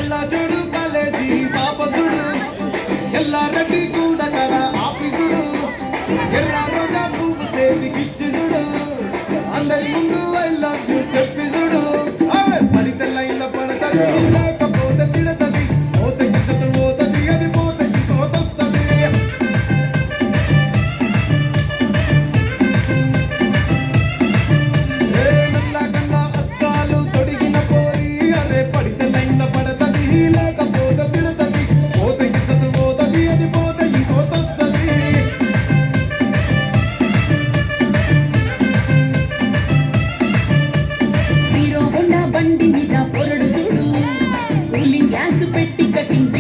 మళ్ళా చూడు కాలేజీ పాప చూడు ఎల్లారెడ్డి కూడా కడ ఆఫీసుడు ఎర్ర రోజా పువ్వు సేతికిచ్చి చూడు అందరి ముందు ఐ లవ్ యూ చెప్పి చూడు పడితే లైన్ల పడతది లేకపోతే తిడతది పోతే ఇజ్జతు పోతది అది పోతే ఇంకోతొస్తది నల్లగన్న అద్దాలు తొడిగిన పోయి అదే పడితే లైన్ల పడతది లేకపోతే తిడతది పోతే ఇజ్జతు పోతది అది పోతే ఇంకోతొస్తది హీరో హోండా బండి మీద పొరడు చూడు కూలింగ్ గ్యాస్ పెట్టి కటింగ్